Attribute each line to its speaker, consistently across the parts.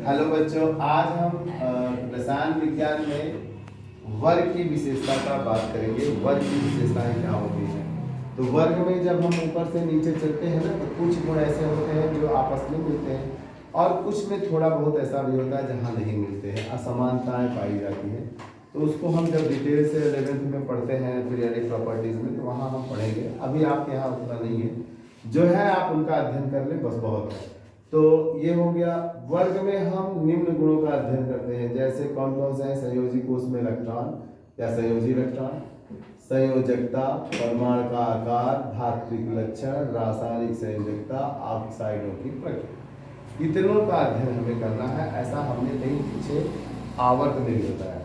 Speaker 1: Hello बच्चों, आज हम रसायन विज्ञान में वर्ग की विशेषता का बात करेंगे। वर्ग की विशेषताएं क्या होती हैं। तो वर्ग में जब हम ऊपर से नीचे चलते हैं ना, तो कुछ गुण ऐसे होते हैं जो आपस में मिलते हैं और कुछ में थोड़ा बहुत ऐसा भी होता है जहाँ नहीं मिलते हैं, असमानताएं पाई जाती हैं। तो उसको हम जब डिटेल से 11th में पढ़ते हैं पीरियोडिक प्रॉपर्टीज में, तो वहाँ हम पढ़ेंगे। अभी आपके यहाँ उतना नहीं है, जो है आप उनका अध्ययन कर लें, बस बहुत है। तो ये हो गया। वर्ग में हम निम्न गुणों का अध्ययन करते हैं, जैसे कौन कौन से हैं। संयोजी कोष में इलेक्ट्रॉन या संयोजी इलेक्ट्रॉन, संयोजकता, परमाणु का आकार, धात्विक लक्षण, रासायनिक संयोजकता, ऑक्साइडों की प्रकृति, इतनों का अध्ययन हमें करना है। ऐसा हमने कहीं पीछे आवर्त में भी बताया।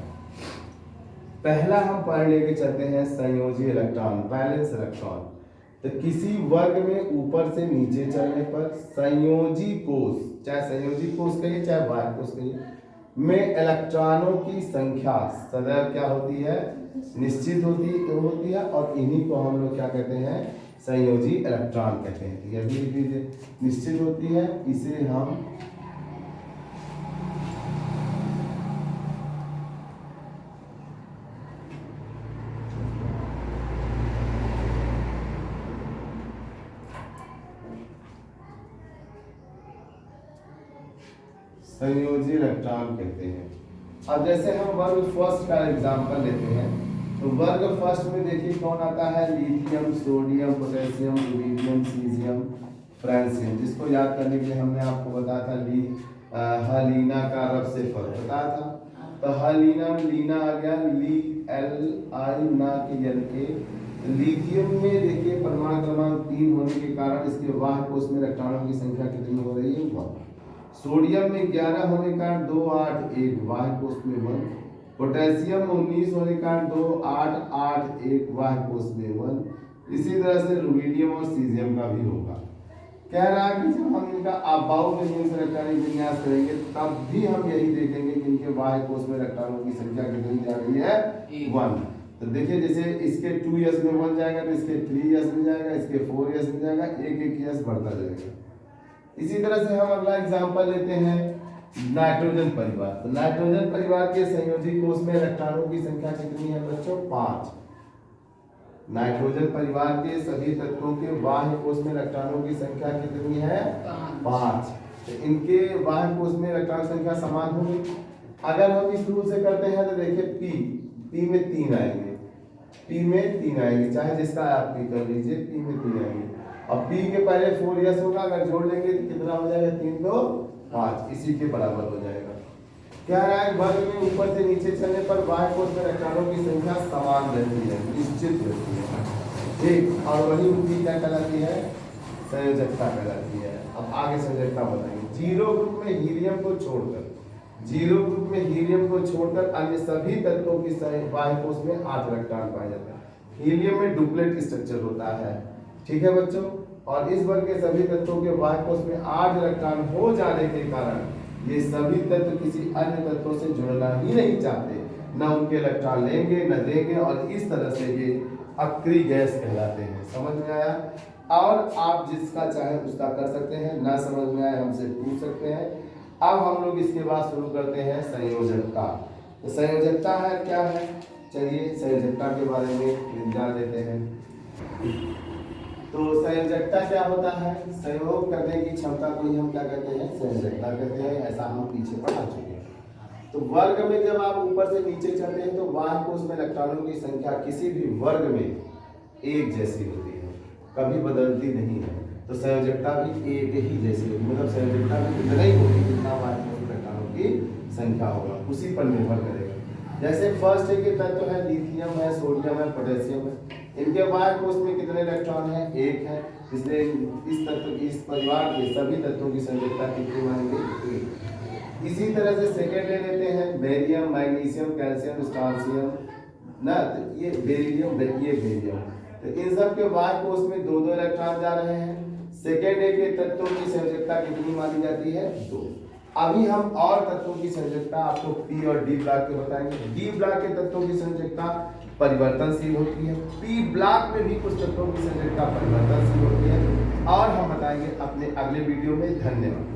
Speaker 1: पहला हम पढ़ लेके चलते हैं संयोजी इलेक्ट्रॉन, वैलेंस इलेक्ट्रॉन। तो किसी वर्ग में ऊपर से नीचे चलने पर संयोजी कोष, चाहे संयोजी कोष कहिए चाहे बाह्य कोष कहिए, में इलेक्ट्रॉनों की संख्या सदैव क्या होती है, निश्चित होती है। और इन्हीं को हम लोग क्या कहते हैं, संयोजी इलेक्ट्रॉन कहते हैं। यह भी निश्चित होती है, इसे हम संयोजी इलेक्ट्रॉन कहते हैं। अब जैसे हम वर्ग फर्स्ट का एग्जांपल लेते हैं, तो वर्ग फर्स्ट में देखिए कौन आता है, lithium, sodium, potassium, rubidium, caesium, francium. जिसको याद करने के लिए हमने आपको बताया था हलीना का रब से फर्क बताया था। तो हलीना में लीना आ गया, ली एल आई ना के एल के। लिथियम में देखिए परमाणु क्रमांक 3 होने के कारण इसके बाह्य कोष में इलेक्ट्रॉनों की संख्या कितनी हो रही है, 1। सोडियम में 11 होने के कारण 2 8 1 बाह्य कोष में 1। पोटेशियम में 19 होने के कारण 2 8 8 1 बाह्य कोष में 1। इसी तरह से रुबिडियम और सीजियम का भी होगा। कह रहा है कि जब हम इनका अबाउट इलेक्ट्रॉनिक विन्यास करेंगे तब भी हम यही देखेंगे कि इनके बाह्य कोष में इलेक्ट्रॉनों की संख्या कितनी जा रही है, 1। तो देखिए जैसे इसके 2s में 1 जाएगा तो इसके 3s में जाएगा, इसके 4s में जाएगा, एक s बढ़ता जाएगा। इसी तरह से हम अगला एग्जांपल लेते हैं नाइट्रोजन परिवार। तो नाइट्रोजन परिवार के संयोजी कोष में इलेक्ट्रॉनों की संख्या कितनी है बच्चों, 5। नाइट्रोजन परिवार के सभी तत्वों के बाह्य कोष में इलेक्ट्रॉनों की संख्या कितनी है, 5। तो इनके बाह्य कोष में इलेक्ट्रॉन संख्या समान होगी। अगर हम इस रूल से करते हैं तो देखिए पी में 3 आएंगे, पी में 3 आएंगे, चाहे जिसका आप पी कर लीजिए, पी में 3 आएंगे। अब P के पहले 4s होगा, अगर जोड़ लेंगे तो कितना हो जाएगा, 3 2 5, इसी के बराबर हो जाएगा। क्या रहा है, वर्ग में ऊपर से नीचे चलने पर बाह्य कोष में इलेक्ट्रॉनों की संख्या समान रहती है, निश्चित रहती है, ठीक। और वही उनकी क्या कहलाती है, संयोजकता कहलाती है। अब आगे संयोजकता बताएंगे। जीरो ग्रुप में हीलियम को छोड़कर अन्य सभी तत्वों की बाह्य कोष में 8 इलेक्ट्रॉन पाए जाते हैं। हीलियम में डुप्लेट स्ट्रक्चर होता है, ठीक है बच्चों। और इस वर्ग के सभी तत्वों के बाह्य कोष में 8 इलेक्ट्रॉन हो जाने के कारण ये सभी तत्व किसी अन्य तत्वों से जुड़ना ही नहीं चाहते, न उनके इलेक्ट्रॉन लेंगे न देंगे, और इस तरह से ये अक्रिय गैस कहलाते हैं। समझ में आया। और आप जिसका चाहे उसका कर सकते हैं, ना समझ में आए हमसे पूछ सकते हैं। अब हम लोग इसके बाद शुरू करते हैं संयोजकता। तो संयोजकता है क्या है, चलिए संयोजकता के बारे में जान लेते हैं। तो संयोजकता क्या होता है, सहयोग करने की क्षमता को ही हम क्या कहते हैं, संयोजकता कहते हैं। ऐसा हम पीछे पढ़ा चुके हैं। तो वर्ग में जब आप ऊपर से नीचे चलते हैं तो बाह्य कोष में इलेक्ट्रॉनों की संख्या किसी भी वर्ग में एक जैसी होती है, कभी बदलती नहीं है। तो संयोजकता भी एक ही जैसी होगी, मतलब संयोजकता भी उतना ही होगी जितना बाह्य कोष में इलेक्ट्रॉनों की संख्या होगा, उसी पर निर्भर करेगा। जैसे फर्स्ट के तत्व है, लिथियम है, सोडियम है, पोटेशियम है। इनके बाह्य कोष में कितने इलेक्ट्रॉन है, 1 है। इसलिए इस तत्व की, इस परिवार के सभी तत्वों की संयोजकता कितनी मानेंगे, 1। इसी तरह से सेकेंड ले लेते हैं बेरियम, मैग्नीशियम, कैल्शियम, स्ट्रांसियम ना, तो ये बेरियम, ये बेरियम। तो इन सब के बाह्य कोष में 2 इलेक्ट्रॉन जा रहे हैं। सेकेंड के तत्वों की संयोजकता कितनी मानी जाती है, 2। अभी हम और तत्वों की संयोजकता आपको पी और डी ब्लॉक के बताएंगे। डी ब्लॉक के तत्वों की संयोजकता परिवर्तनशील होती है, पी ब्लॉक में भी कुछ तत्वों की संयोजकता परिवर्तनशील होती है, और हम बताएंगे अपने अगले वीडियो में। धन्यवाद।